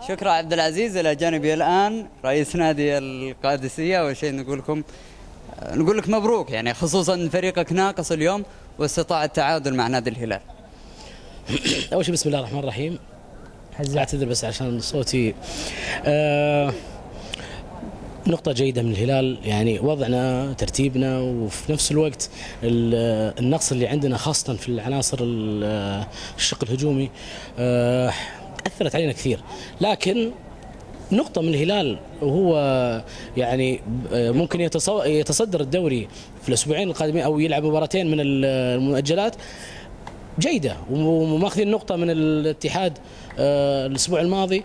شكرا عبد العزيز. إلى جانبي الآن رئيس نادي القادسية. أول شيء نقول لك مبروك، يعني خصوصا فريقك ناقص اليوم واستطاع التعادل مع نادي الهلال. أول شيء بسم الله الرحمن الرحيم. أعتذر بس عشان صوتي. نقطة جيدة من الهلال، يعني وضعنا ترتيبنا وفي نفس الوقت النقص اللي عندنا خاصة في العناصر الشق الهجومي أثرت علينا كثير، لكن نقطة من الهلال وهو يعني ممكن يتصدر الدوري في الأسبوعين القادمين أو يلعب مباراتين من المؤجلات جيدة، وماخذين نقطة من الاتحاد الأسبوع الماضي.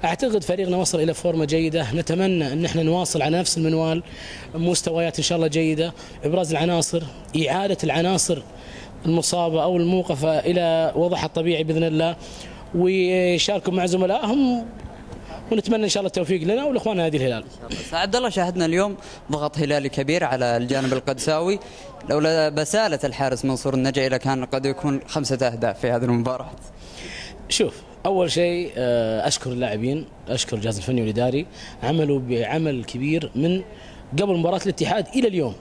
أعتقد فريقنا وصل إلى فورمة جيدة، نتمنى أن احنا نواصل على نفس المنوال، مستويات إن شاء الله جيدة، إبراز العناصر، إعادة العناصر المصابة أو الموقفة إلى وضعها الطبيعي بإذن الله، ويشاركوا مع زملائهم، ونتمنى إن شاء الله التوفيق لنا ولإخواننا نادي الهلال. عبد الله، شاهدنا اليوم ضغط هلالي كبير على الجانب القدساوي، لولا بسالة الحارس منصور النجعي لكان قد يكون 5 أهداف في هذه المباراة. شوف، أول شيء أشكر اللاعبين، أشكر الجهاز الفني والإداري، عملوا بعمل كبير من قبل مباراة الاتحاد إلى اليوم،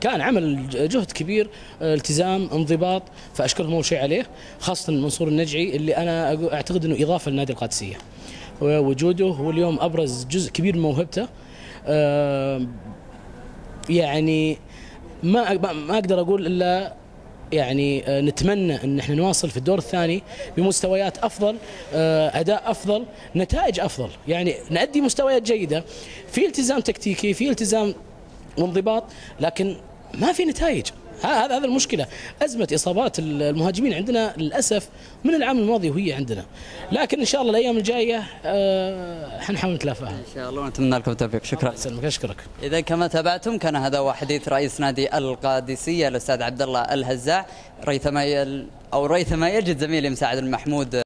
كان عمل جهد كبير، التزام، انضباط، فأشكرهم أول شيء عليه، خاصة منصور النجعي اللي أنا أعتقد أنه إضافة للنادي القادسية، ووجوده هو اليوم أبرز جزء كبير من موهبته. يعني ما أقدر أقول إلا يعني نتمنى ان احنا نواصل في الدور الثاني بمستويات افضل، اداء افضل، نتائج افضل، يعني نأدي مستويات جيده، في التزام تكتيكي، في التزام وانضباط، لكن ما في نتائج. هذا المشكله، ازمه اصابات المهاجمين عندنا للاسف من العام الماضي وهي عندنا، لكن ان شاء الله الايام الجايه حنحاول نتلافاها ان شاء الله، ونتمنى لكم التوفيق. شكرا. اشكرك. اذا كما تابعتم كان هذا هو حديث رئيس نادي القادسيه الاستاذ عبد الله الهزاع، ريثما يجد زميلي مساعد المحمود